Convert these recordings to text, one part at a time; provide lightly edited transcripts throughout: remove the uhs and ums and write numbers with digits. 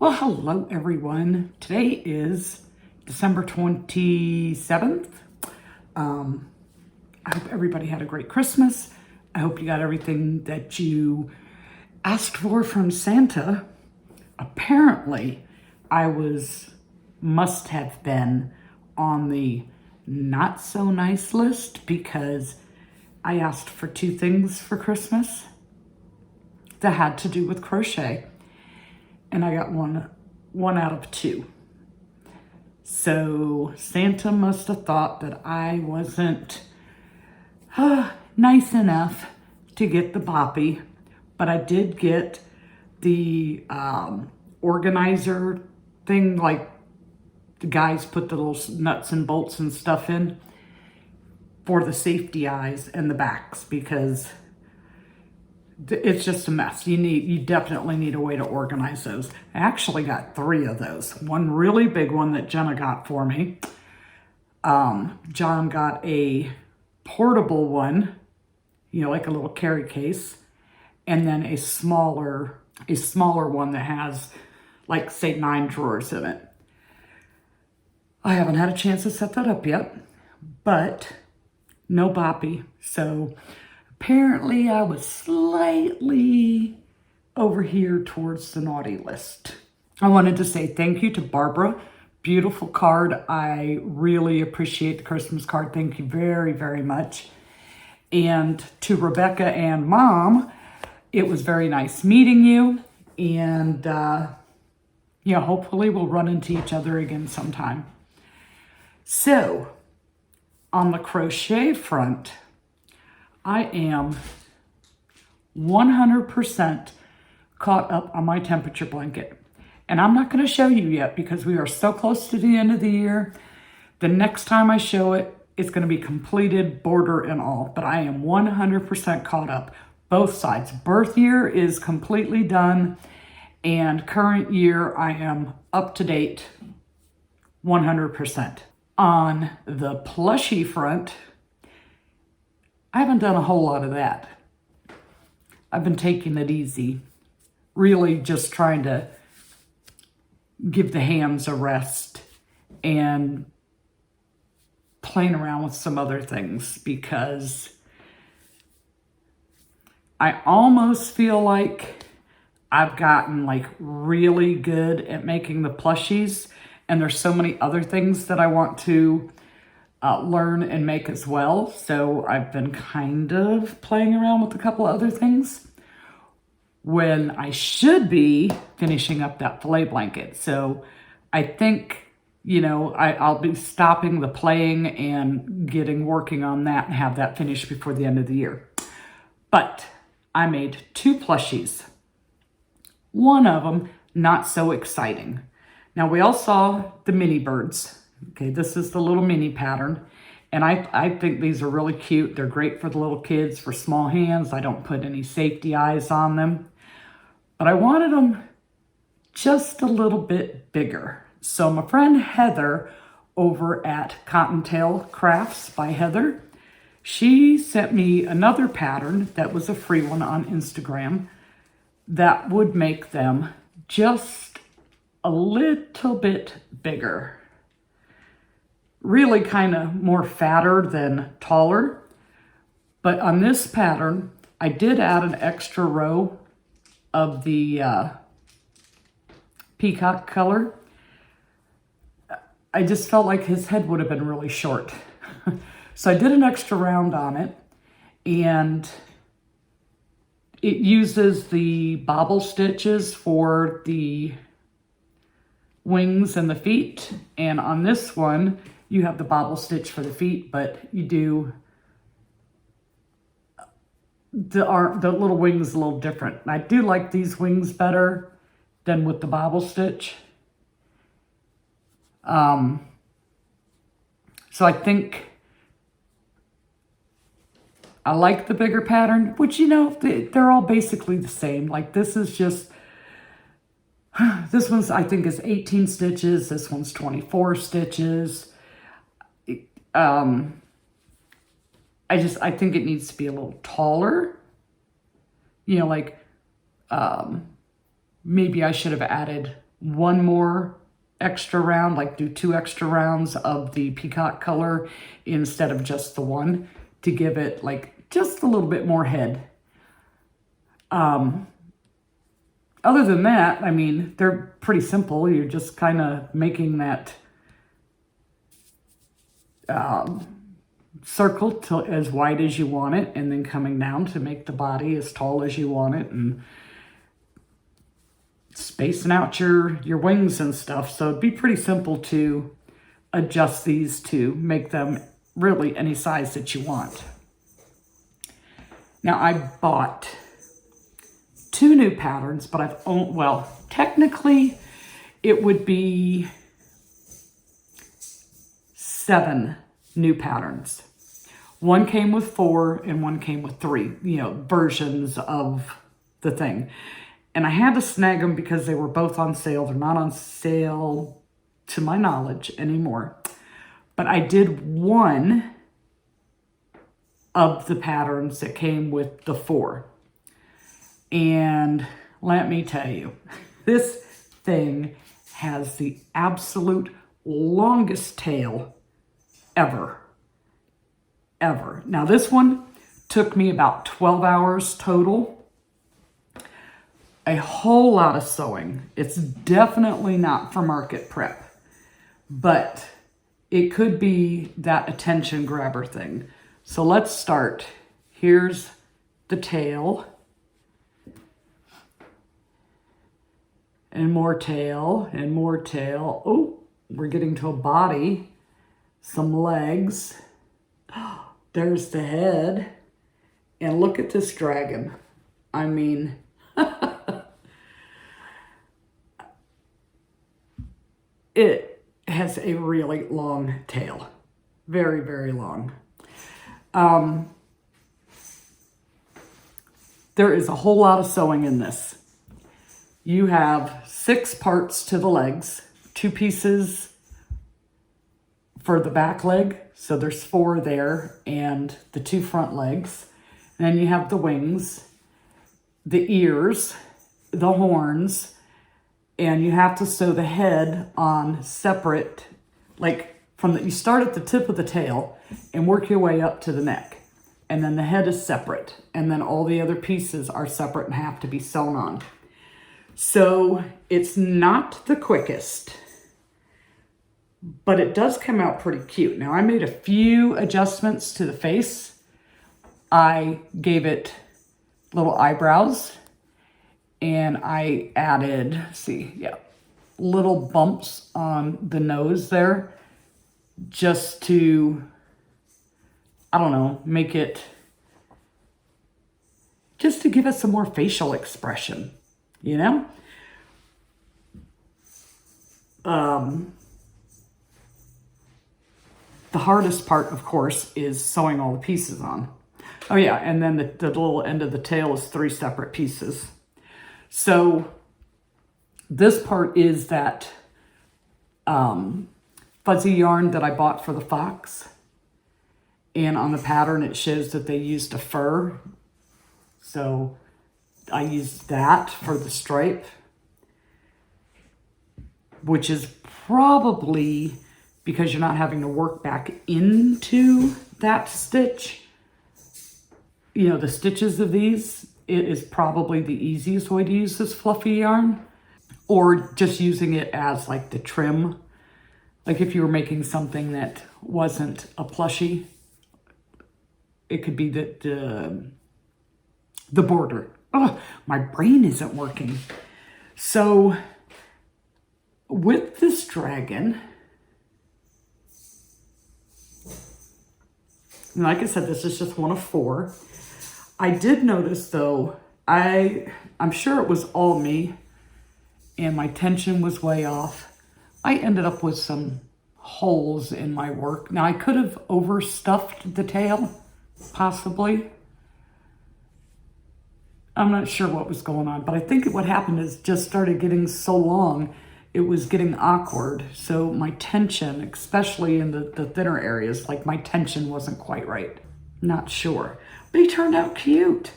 Well, hello everyone. Today is December 27th. I hope everybody had a great Christmas. I hope you got everything that you asked for from Santa. Apparently, must have been on the not so nice list because I asked for two things for Christmas that had to do with crochet. And I got one out of two. So Santa must have thought that I wasn't nice enough to get the boppy, but I did get the organizer thing, like the guys put the little nuts and bolts and stuff in for the safety eyes and the backs, because it's just a mess. You definitely need a way to organize those. I actually got three of those. One really big one that Jenna got for me. John got a portable one, like a little carry case, and then a smaller one that has, like, say, 9 drawers in it. I haven't had a chance to set that up yet, but no boppy. So apparently I was slightly over here towards the naughty list. I wanted to say thank you to Barbara. Beautiful card. I really appreciate the Christmas card. Thank you very, very much. And to Rebecca and Mom, it was very nice meeting you. And hopefully we'll run into each other again sometime. So, on the crochet front, I am 100% caught up on my temperature blanket. And I'm not going to show you yet because we are so close to the end of the year. The next time I show it, it's going to be completed, border and all. But I am 100% caught up. Both sides. Birth year is completely done. And current year, I am up to date 100%. On the plushie front, I haven't done a whole lot of that. I've been taking it easy, really just trying to give the hands a rest and playing around with some other things, because I almost feel like I've gotten really good at making the plushies, and there's so many other things that I want to learn and make as well. So I've been kind of playing around with a couple of other things when I should be finishing up that filet blanket. So I think, I'll be stopping the playing and working on that and have that finished before the end of the year. But I made 2 plushies. One of them, not so exciting. Now, we all saw the mini birds. Okay, this is the little mini pattern. And I think these are really cute. They're great for the little kids, for small hands. I don't put any safety eyes on them. But I wanted them just a little bit bigger. So my friend Heather over at Cottontail Crafts by Heather, she sent me another pattern that was a free one on Instagram that would make them just a little bit bigger. Really kind of more fatter than taller. But on this pattern, I did add an extra row of the peacock color. I just felt like his head would have been really short. So I did an extra round on it, and it uses the bobble stitches for the wings and the feet. And on this one, you have the bobble stitch for the feet, but you do the little wings a little different. I do like these wings better than with the bobble stitch. So I think I like the bigger pattern, which, they're all basically the same. Like, this is just, this one's, I think, is 18 stitches. This one's 24 stitches. I think it needs to be a little taller. Maybe I should have added one more extra round, like do 2 extra rounds of the peacock color instead of just the one, to give it like just a little bit more head. Other than that, I mean, they're pretty simple. You're just kind of making that circle to as wide as you want it, and then coming down to make the body as tall as you want it, and spacing out your wings and stuff. So it'd be pretty simple to adjust these to make them really any size that you want. Now I bought 2 new patterns, but I've owned, well, technically it would be 7 new patterns. One came with 4 and one came with 3, you know, versions of the thing. And I had to snag them because they were both on sale. They're not on sale to my knowledge anymore. But I did one of the patterns that came with the 4. And let me tell you, this thing has the absolute longest tail ever. Now this one took me about 12 hours total. A whole lot of sewing. It's definitely not for market prep, but it could be that attention grabber thing. So let's start. Here's the tail. And more tail, and more tail. Oh, we're getting to a body. Some legs. There's the head. And look at this dragon. I mean, it has a really long tail. Very, very long. There is a whole lot of sewing in this. You have 6 parts to the legs, 2 pieces for the back leg. So there's 4 there, and the 2 front legs. And then you have the wings, the ears, the horns, and you have to sew the head on separate, like you start at the tip of the tail and work your way up to the neck. And then the head is separate. And then all the other pieces are separate and have to be sewn on. So it's not the quickest, but it does come out pretty cute. Now I made a few adjustments to the face. I gave it little eyebrows, and I added, little bumps on the nose there, just to, I don't know, make it, just to give it some more facial expression. You know? The hardest part, of course, is sewing all the pieces on. Oh yeah, and then the little end of the tail is 3 separate pieces. So this part is that fuzzy yarn that I bought for the fox. And on the pattern, it shows that they used a fur. So I used that for the stripe, which is probably because you're not having to work back into that stitch. You know, the stitches of these, it is probably the easiest way to use this fluffy yarn, or just using it as like the trim. Like if you were making something that wasn't a plushie, it could be the border. Oh, my brain isn't working. So with this dragon, and like I said, this is just one of 4. I did notice though, I'm sure it was all me and my tension was way off. I ended up with some holes in my work. Now I could have overstuffed the tail, possibly. I'm not sure what was going on, but I think what happened is just started getting so long, it was getting awkward. So my tension, especially in the thinner areas, like my tension wasn't quite right. Not sure, but he turned out cute.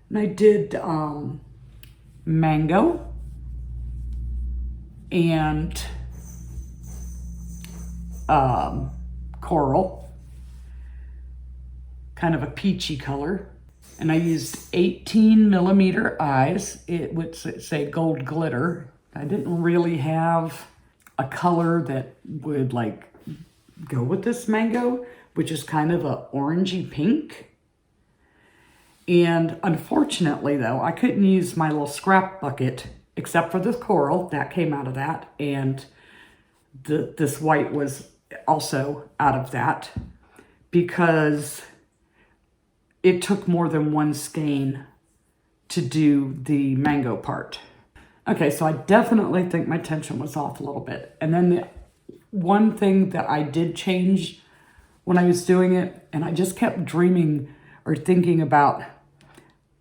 And I did mango. and coral, kind of a peachy color. And I used 18mm eyes. It would say gold glitter. I didn't really have a color that would like go with this mango, which is kind of a orangey pink. And unfortunately though, I couldn't use my little scrap bucket except for this coral that came out of that. And this white was also out of that because it took more than one skein to do the mango part. Okay, so I definitely think my tension was off a little bit. And then the one thing that I did change when I was doing it, and I just kept dreaming or thinking about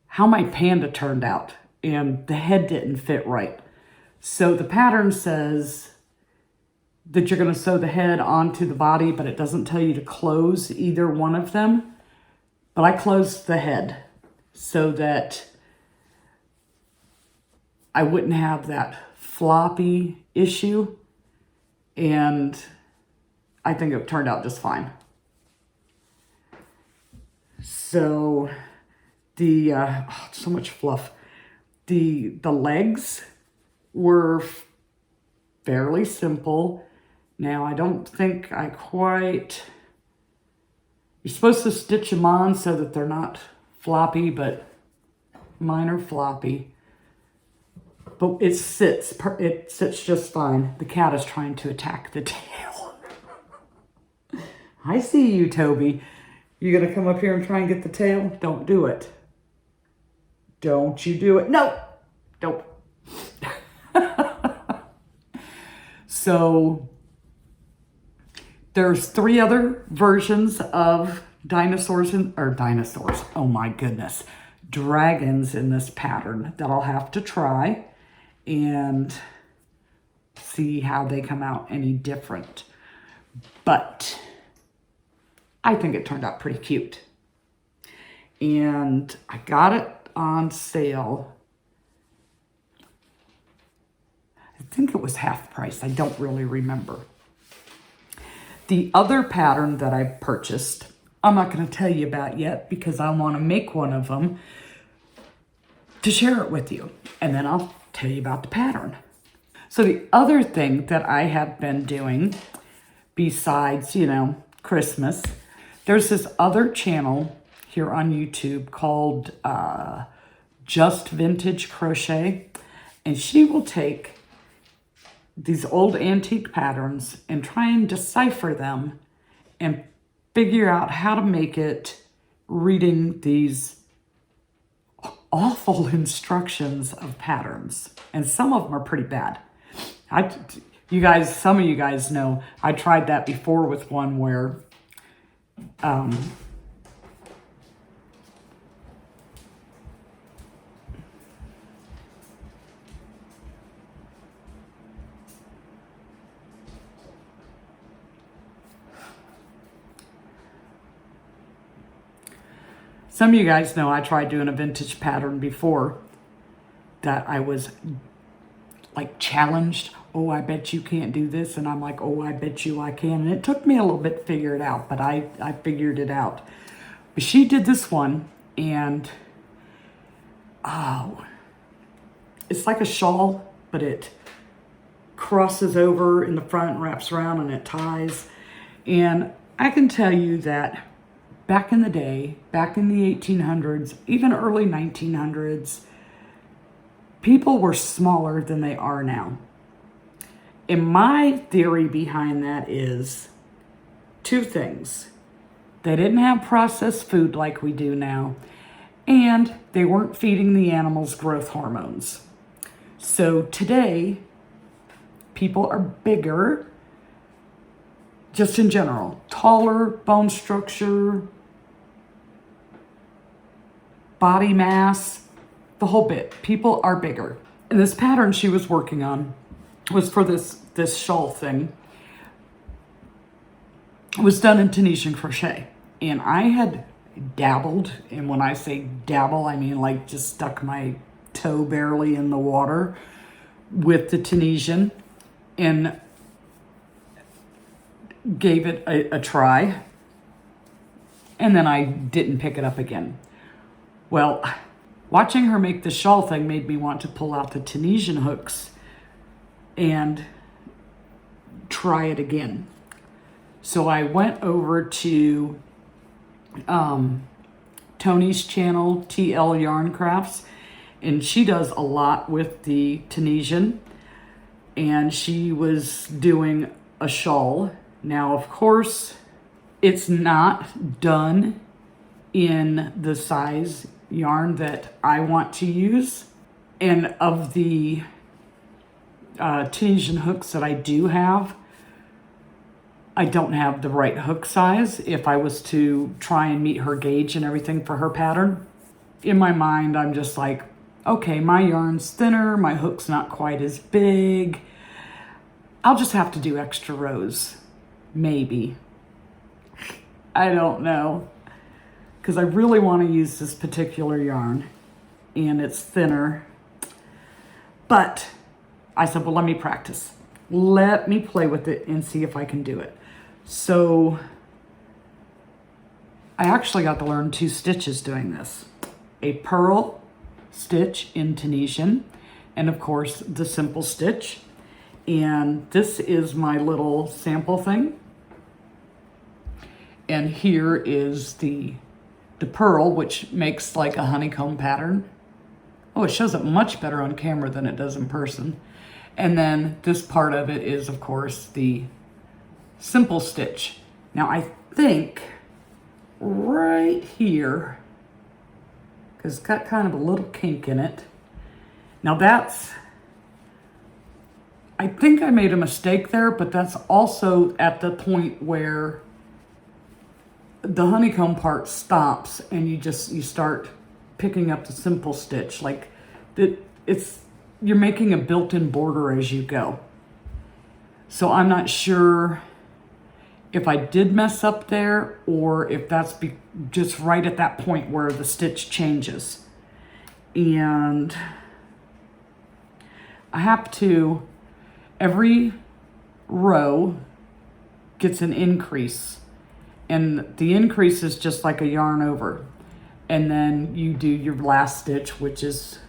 how my panda turned out, and the head didn't fit right. So the pattern says that you're gonna sew the head onto the body, but it doesn't tell you to close either one of them. But I closed the head so that I wouldn't have that floppy issue. And I think it turned out just fine. So the, so much fluff. The legs were fairly simple. Now I don't think I quite, you're supposed to stitch them on so that they're not floppy, but mine are floppy. But it sits just fine. The cat is trying to attack the tail. I see you, Toby. You gonna come up here and try and get the tail? Don't do it. Don't you do it. No, don't. So there's 3 other versions of dinosaurs, oh my goodness, dragons in this pattern that I'll have to try and see how they come out any different. But I think it turned out pretty cute. And I got it on sale. I think it was half price. I don't really remember. The other pattern that I purchased, I'm not going to tell you about yet because I want to make one of them to share it with you. And then I'll tell you about the pattern. So the other thing that I have been doing besides, Christmas, there's this other channel here on YouTube called Just Vintage Crochet. And she will take these old antique patterns and try and decipher them and figure out how to make it reading these awful instructions of patterns. And some of them are pretty bad. Some of you guys know I tried that before with one where some of you guys know I tried doing a vintage pattern before that I was like challenged. Oh, I bet you can't do this. And I'm like, oh, I bet you I can. And it took me a little bit to figure it out, but I figured it out. But she did this one and, oh, it's like a shawl, but it crosses over in the front, wraps around, and it ties. And I can tell you that back in the day, back in the 1800s, even early 1900s, people were smaller than they are now. And my theory behind that is 2 things. They didn't have processed food like we do now, and they weren't feeding the animals growth hormones. So today, people are bigger, just in general. Taller, bone structure, body mass, the whole bit. People are bigger. And this pattern she was working on was for this shawl thing. It was done in Tunisian crochet. And I had dabbled, and when I say dabble, I mean like just stuck my toe barely in the water with the Tunisian. and gave it a try. And then I didn't pick it up again. Well, watching her make the shawl thing made me want to pull out the Tunisian hooks and try it again. So I went over to Tony's channel, TL Yarn Crafts, and she does a lot with the Tunisian, and she was doing a shawl. Now, of course, it's not done in the size yarn that I want to use. And of the Tunisian hooks that I do have, I don't have the right hook size if I was to try and meet her gauge and everything for her pattern. In my mind, I'm just like, okay, my yarn's thinner, my hook's not quite as big. I'll just have to do extra rows, maybe. I don't know, because I really want to use this particular yarn and it's thinner. But I said, well, let me practice. Let me play with it and see if I can do it. So I actually got to learn 2 stitches doing this. A purl stitch in Tunisian, and of course the simple stitch. And this is my little sample thing. And here is the purl, which makes like a honeycomb pattern. Oh, it shows up much better on camera than it does in person. And then this part of it is, of course, the simple stitch. Now I think right here, because it's got kind of a little kink in it. Now that's, I think I made a mistake there, but that's also at the point where the honeycomb part stops and you start picking up the simple stitch. Like you're making a built-in border as you go. So I'm not sure if I did mess up there or if that's just right at that point where the stitch changes. And I have to, every row gets an increase, and the increase is just like a yarn over. And then you do your last stitch, which is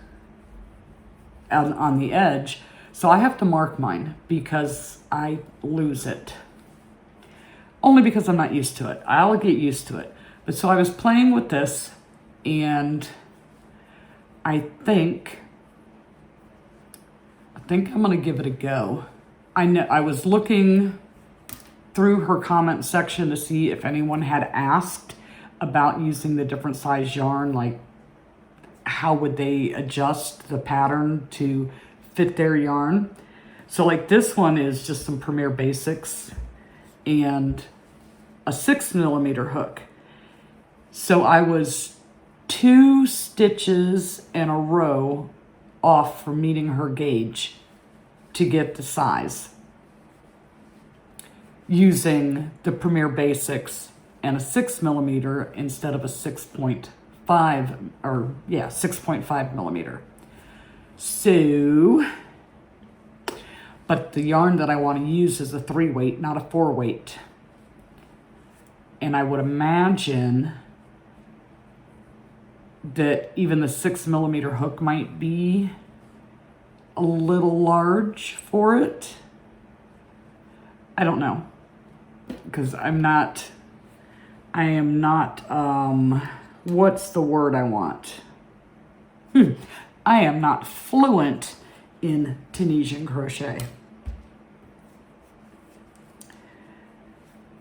on the edge. So I have to mark mine because I lose it. Only because I'm not used to it. I'll get used to it. But so I was playing with this, and I think I'm gonna give it a go. I was looking through her comment section to see if anyone had asked about using the different size yarn, like how would they adjust the pattern to fit their yarn. So like this one is just some Premier Basics and a 6mm hook. So I was 2 stitches in a row off from meeting her gauge to get the size using the Premier Basics and a 6mm instead of a 6.5mm. So, but the yarn that I want to use is a 3-weight, not a 4-weight. And I would imagine that even the 6mm hook might be a little large for it. I don't know, because I am not, what's the word I want? I am not fluent in Tunisian crochet.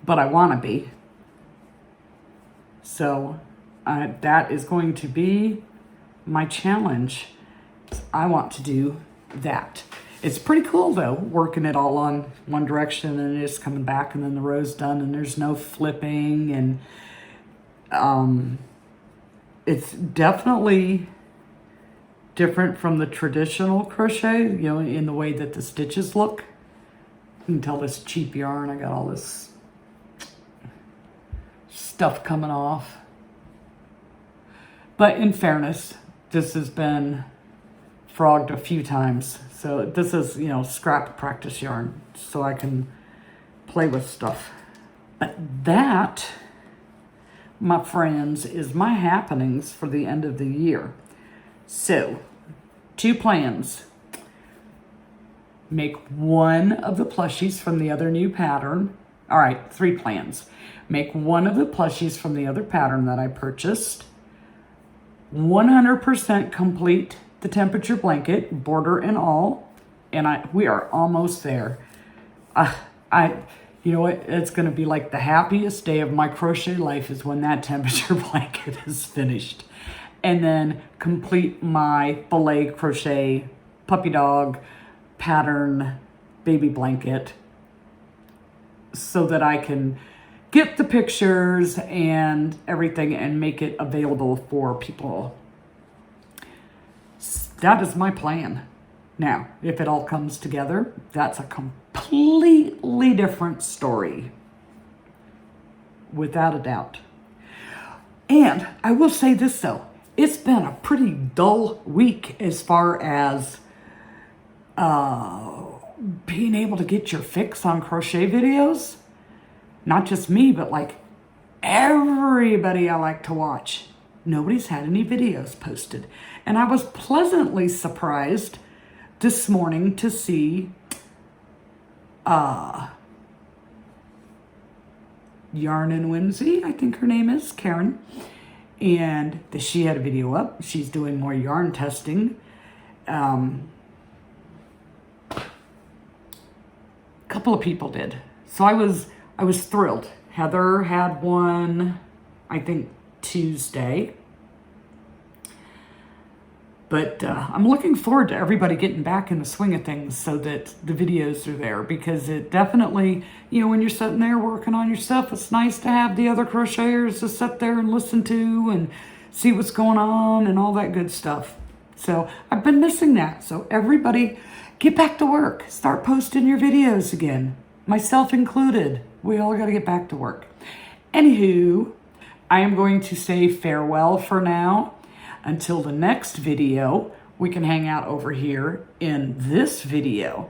But I want to be. So that is going to be my challenge. I want to do that. It's pretty cool though, working it all on one direction and it's coming back and then the row's done and there's no flipping, and it's definitely different from the traditional crochet, you know, in the way that the stitches look. You can tell this cheap yarn, I got all this stuff coming off. But in fairness, this has been frogged a few times. So this is, you know, scrap practice yarn so I can play with stuff. But that, my friends, is my happenings for the end of the year. So, 2 plans. Make one of the plushies from the other new pattern. All right, 3 plans. Make one of the plushies from the other pattern that I purchased. 100% complete the temperature blanket, border and all. And we are almost there. You know what? It's going to be like the happiest day of my crochet life is when that temperature blanket is finished. And then complete my belay crochet puppy dog pattern baby blanket so that I can get the pictures and everything and make it available for people. That is my plan. Now, if it all comes together, that's a completely different story. Without a doubt. And I will say this though, it's been a pretty dull week as far as being able to get your fix on crochet videos. Not just me, but like everybody I like to watch. Nobody's had any videos posted. And I was pleasantly surprised this morning to see Yarn and Whimsy, I think her name is, Karen. And she had a video up. She's doing more yarn testing. A couple of people did. So I was thrilled. Heather had one, I think, Tuesday. But I'm looking forward to everybody getting back in the swing of things so that the videos are there, because it definitely, you know, when you're sitting there working on your stuff, it's nice to have the other crocheters to sit there and listen to and see what's going on and all that good stuff. So I've been missing that. So everybody get back to work. Start posting your videos again. Myself included. We all got to get back to work. Anywho, I am going to say farewell for now. Until the next video, we can hang out over here in this video.